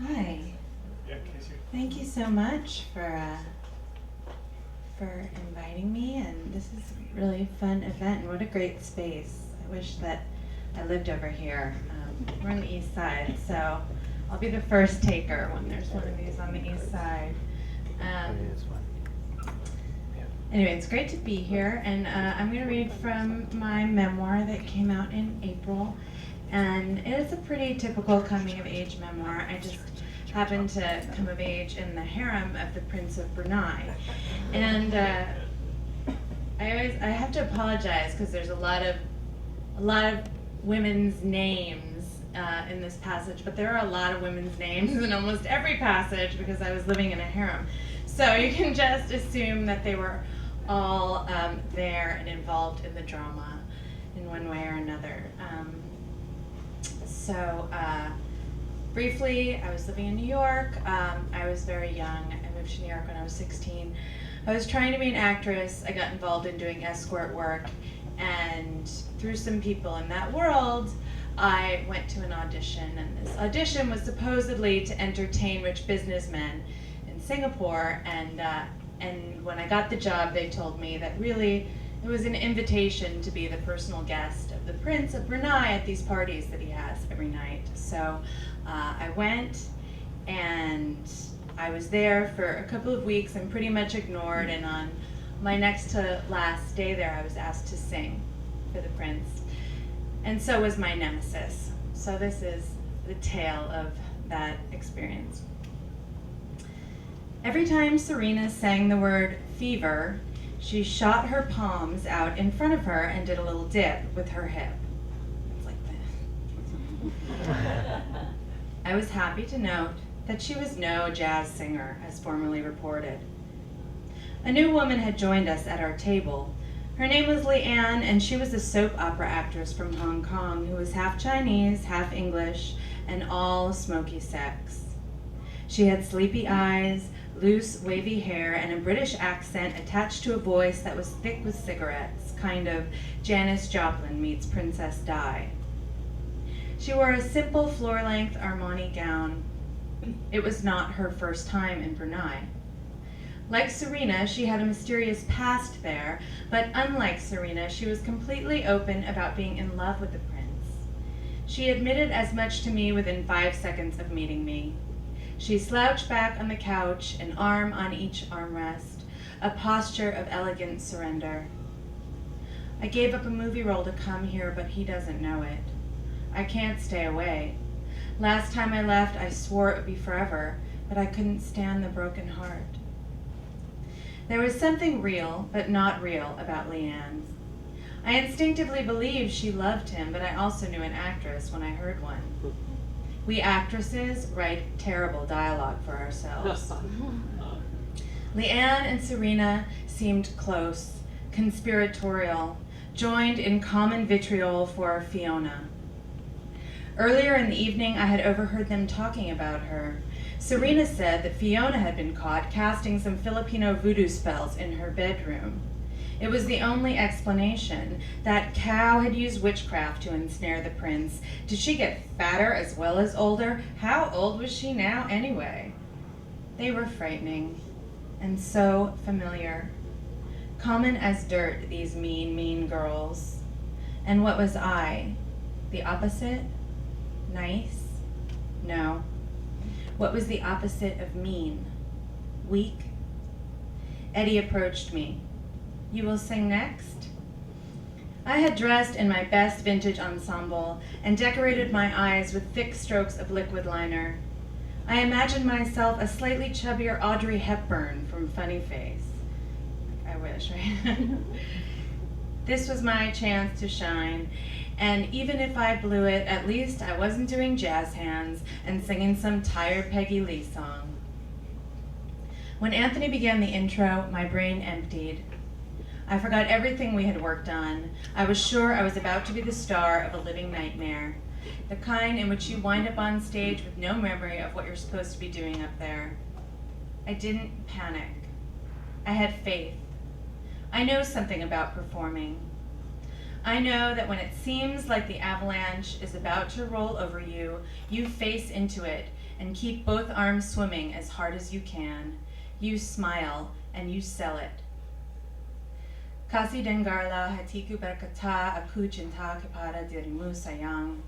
Hi. Yeah, Casey. Thank you so much for inviting me, and this is a really fun event, and what a great space. I wish that I lived over here. We're on the east side, so I'll be the first taker when there's one of these on the east side. Anyway, it's great to be here, and I'm going to read from my memoir that came out in April, and it's a pretty typical coming-of-age memoir. I just happened to come of age in the harem of the Prince of Brunei, and I have to apologize because there's a lot of women's names in this passage, but there are a lot of women's names in almost every passage because I was living in a harem. So you can just assume that they were all there and involved in the drama in one way or another. Briefly, I was living in New York. I was very young. I moved to New York when I was 16. I was trying to be an actress. I got involved in doing escort work, and through some people in that world, I went to an audition, and this audition was supposedly to entertain rich businessmen in Singapore, and when I got the job, they told me that really it was an invitation to be the personal guest of the Prince of Brunei at these parties that he has every night. So I went, and I was there for a couple of weeks and pretty much ignored, and on my next to last day there, I was asked to sing for the prince. And so was my nemesis. So this is the tale of that experience. Every time Serena sang the word fever, she shot her palms out in front of her and did a little dip with her hip. It's like this. I was happy to note that she was no jazz singer, as formerly reported. A new woman had joined us at our table. Her name was Leanne, and she was a soap opera actress from Hong Kong who was half Chinese, half English, and all smoky sex. She had sleepy eyes, loose, wavy hair, and a British accent attached to a voice that was thick with cigarettes, kind of Janis Joplin meets Princess Di. She wore a simple floor-length Armani gown. It was not her first time in Brunei. Like Serena, she had a mysterious past there, but unlike Serena, she was completely open about being in love with the prince. She admitted as much to me within 5 seconds of meeting me. She slouched back on the couch, an arm on each armrest, a posture of elegant surrender. I gave up a movie role to come here, but he doesn't know it. I can't stay away. Last time I left, I swore it would be forever, but I couldn't stand the broken heart. There was something real, but not real, about Leanne. I instinctively believed she loved him, but I also knew an actress when I heard one. We actresses write terrible dialogue for ourselves. Leanne and Serena seemed close, conspiratorial, joined in common vitriol for Fiona. Earlier in the evening, I had overheard them talking about her. Serena said that Fiona had been caught casting some Filipino voodoo spells in her bedroom. It was the only explanation. That cow had used witchcraft to ensnare the prince. Did she get fatter as well as older? How old was she now anyway? They were frightening and so familiar. Common as dirt, these mean, mean girls. And what was I? The opposite? Nice? No. What was the opposite of mean? Weak? Eddie approached me. You will sing next? I had dressed in my best vintage ensemble and decorated my eyes with thick strokes of liquid liner. I imagined myself a slightly chubbier Audrey Hepburn from Funny Face. I wish, right? This was my chance to shine, and even if I blew it, at least I wasn't doing jazz hands and singing some tired Peggy Lee song. When Anthony began the intro, my brain emptied. I forgot everything we had worked on. I was sure I was about to be the star of a living nightmare, the kind in which you wind up on stage with no memory of what you're supposed to be doing up there. I didn't panic. I had faith. I know something about performing. I know that when it seems like the avalanche is about to roll over you, you face into it and keep both arms swimming as hard as you can. You smile and you sell it. Kasi dengarla hatiku berkata aku cinta kepada dirimu sayang.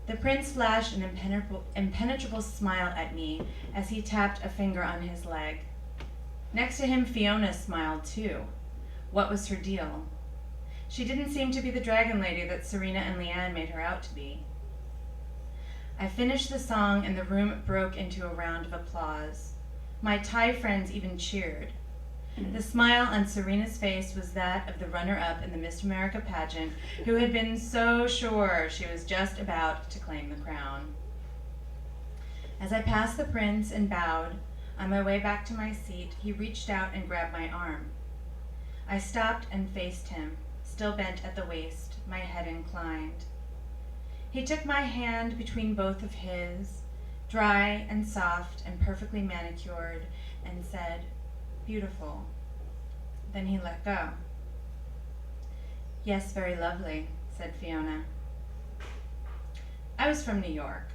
The prince flashed an impenetrable smile at me as he tapped a finger on his leg. Next to him, Fiona smiled too. What was her deal? She didn't seem to be the dragon lady that Serena and Leanne made her out to be. I finished the song and the room broke into a round of applause. My Thai friends even cheered. The smile on Serena's face was that of the runner-up in the Miss America pageant who had been so sure she was just about to claim the crown. As I passed the prince and bowed, on my way back to my seat, he reached out and grabbed my arm. I stopped and faced him, still bent at the waist, my head inclined. He took my hand between both of his, dry and soft and perfectly manicured, and said, "Beautiful." Then he let go. "Yes, very lovely," said Fiona. I was from New York.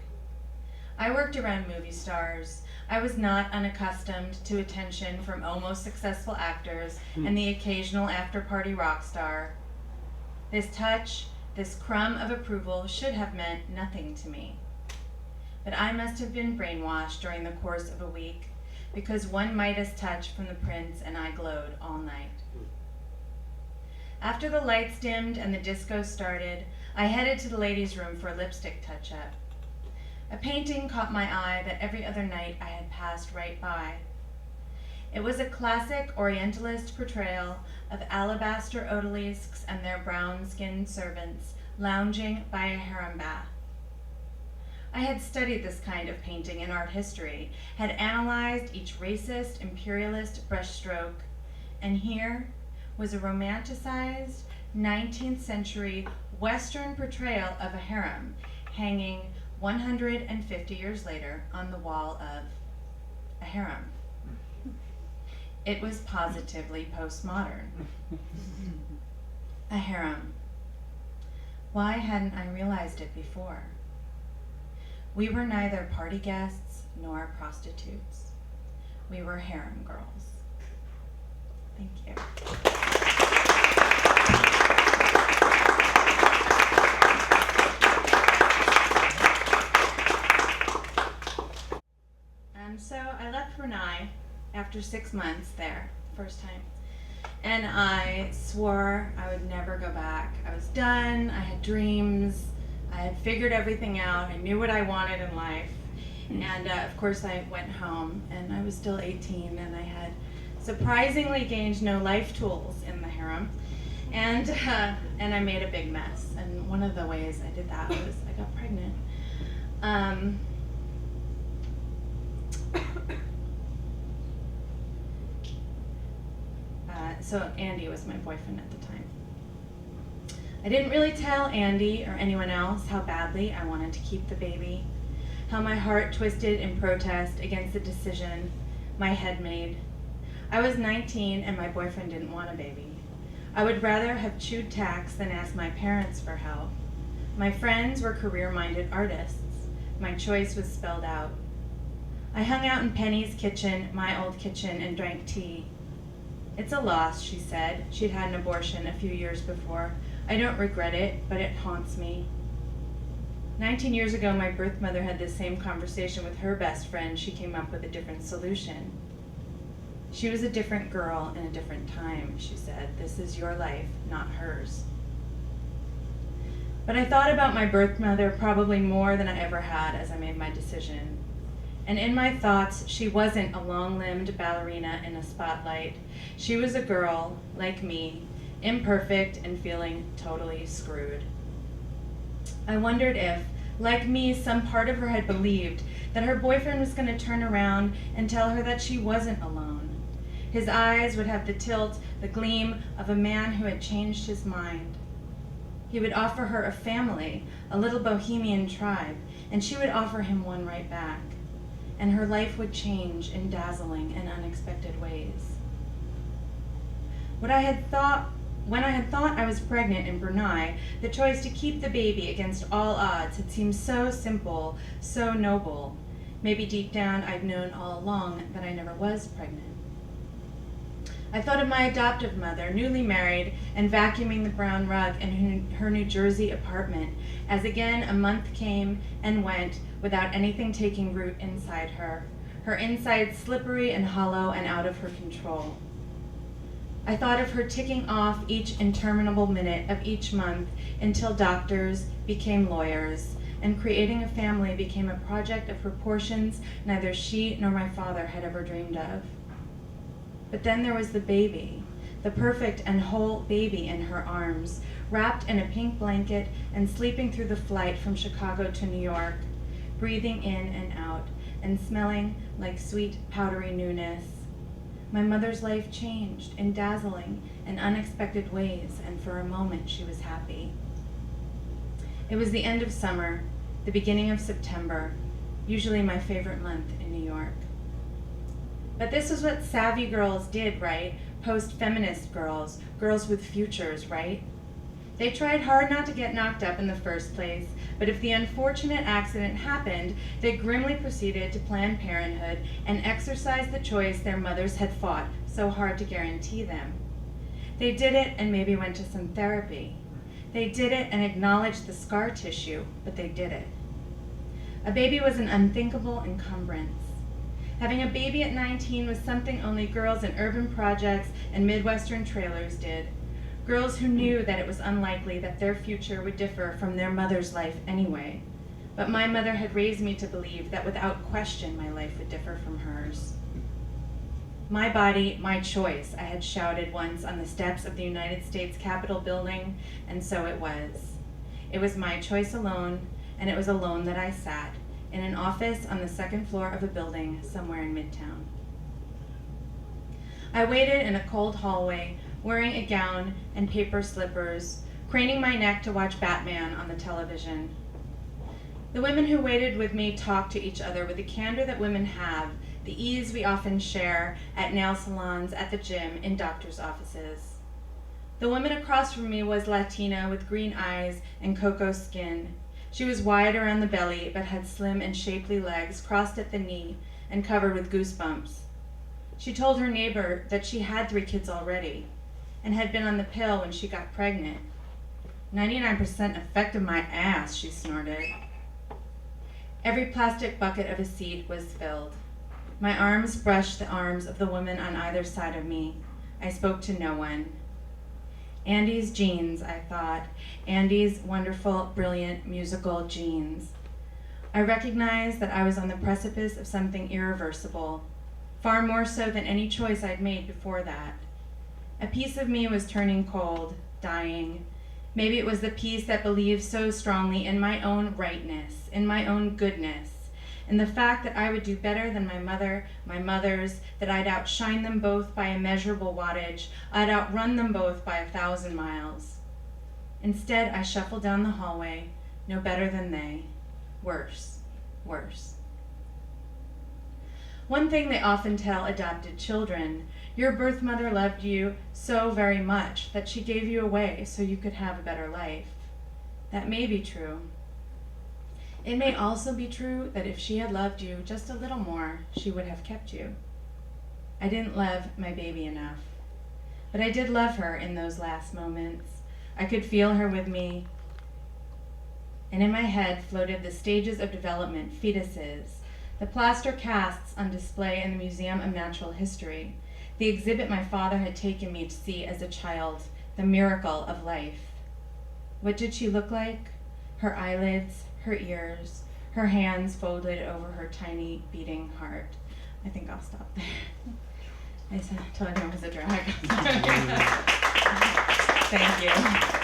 I worked around movie stars. I was not unaccustomed to attention from almost successful actors and the occasional after-party rock star. This touch, this crumb of approval should have meant nothing to me. But I must have been brainwashed during the course of a week, because one Midas touch from the prince and I glowed all night. After the lights dimmed and the disco started, I headed to the ladies' room for a lipstick touch-up. A painting caught my eye that every other night I had passed right by. It was a classic Orientalist portrayal of alabaster odalisques and their brown-skinned servants lounging by a harem bath. I had studied this kind of painting in art history, had analyzed each racist, imperialist brushstroke, and here was a romanticized 19th century Western portrayal of a harem hanging 150 years later on the wall of a harem. It was positively postmodern. A harem. Why hadn't I realized it before? We were neither party guests nor prostitutes. We were harem girls. Thank you. So I left Brunei after 6 months there, first time. And I swore I would never go back. I was done, I had dreams, I had figured everything out, I knew what I wanted in life. And of course I went home, and I was still 18, and I had surprisingly gained no life tools in the harem. And I made a big mess. And one of the ways I did that was I got pregnant. So Andy was my boyfriend at the time. I didn't really tell Andy or anyone else how badly I wanted to keep the baby, how my heart twisted in protest against the decision my head made. I was 19 and my boyfriend didn't want a baby. I would rather have chewed tax than ask my parents for help. My friends were career-minded artists. My choice was spelled out. I hung out in Penny's kitchen, my old kitchen, and drank tea. "It's a loss," she said. She'd had an abortion a few years before. "I don't regret it, but it haunts me." 19 years ago, my birth mother had this same conversation with her best friend. She came up with a different solution. "She was a different girl in a different time," she said. "This is your life, not hers." But I thought about my birth mother probably more than I ever had as I made my decision. And in my thoughts, she wasn't a long-limbed ballerina in a spotlight. She was a girl, like me, imperfect and feeling totally screwed. I wondered if, like me, some part of her had believed that her boyfriend was going to turn around and tell her that she wasn't alone. His eyes would have the tilt, the gleam of a man who had changed his mind. He would offer her a family, a little bohemian tribe, and she would offer him one right back. And her life would change in dazzling and unexpected ways. When I had thought I was pregnant in Brunei, the choice to keep the baby against all odds had seemed so simple, so noble. Maybe deep down I'd known all along that I never was pregnant. I thought of my adoptive mother, newly married and vacuuming the brown rug in her New Jersey apartment, as again a month came and went without anything taking root inside her insides slippery and hollow and out of her control. I thought of her ticking off each interminable minute of each month until doctors became lawyers, and creating a family became a project of proportions neither she nor my father had ever dreamed of. But then there was the baby, the perfect and whole baby in her arms, wrapped in a pink blanket and sleeping through the flight from Chicago to New York, breathing in and out and smelling like sweet, powdery newness. My mother's life changed in dazzling and unexpected ways, and for a moment she was happy. It was the end of summer, the beginning of September, usually my favorite month in New York. But this was what savvy girls did, right? Post-feminist girls, girls with futures, right? They tried hard not to get knocked up in the first place, but if the unfortunate accident happened, they grimly proceeded to Planned Parenthood and exercise the choice their mothers had fought so hard to guarantee them. They did it and maybe went to some therapy. They did it and acknowledged the scar tissue, but they did it. A baby was an unthinkable encumbrance. Having a baby at 19 was something only girls in urban projects and Midwestern trailers did. Girls who knew that it was unlikely that their future would differ from their mother's life anyway. But my mother had raised me to believe that without question my life would differ from hers. My body, my choice, I had shouted once on the steps of the United States Capitol building, and so it was. It was my choice alone, and it was alone that I sat, in an office on the second floor of a building somewhere in Midtown. I waited in a cold hallway, wearing a gown and paper slippers, craning my neck to watch Batman on the television. The women who waited with me talked to each other with the candor that women have, the ease we often share at nail salons, at the gym, in doctors' offices. The woman across from me was Latina with green eyes and cocoa skin. She was wide around the belly, but had slim and shapely legs crossed at the knee and covered with goosebumps. She told her neighbor that she had 3 kids already and had been on the pill when she got pregnant. 99% affected my ass, she snorted. Every plastic bucket of a seat was filled. My arms brushed the arms of the woman on either side of me. I spoke to no one. Andy's genes, I thought. Andy's wonderful, brilliant, musical genes. I recognized that I was on the precipice of something irreversible, far more so than any choice I'd made before that. A piece of me was turning cold, dying. Maybe it was the piece that believed so strongly in my own rightness, in my own goodness, in the fact that I would do better than my mother, my mothers, that I'd outshine them both by immeasurable wattage, I'd outrun them both by 1,000 miles. Instead, I shuffled down the hallway, no better than they, worse, worse. One thing they often tell adopted children, your birth mother loved you so very much that she gave you away so you could have a better life. That may be true. It may also be true that if she had loved you just a little more, she would have kept you. I didn't love my baby enough, but I did love her in those last moments. I could feel her with me, and in my head floated the stages of development, fetuses, the plaster casts on display in the Museum of Natural History, the exhibit my father had taken me to see as a child, the miracle of life. What did she look like? Her eyelids, her ears, her hands folded over her tiny beating heart. I think I'll stop there. I told you it was a drag. Thank you.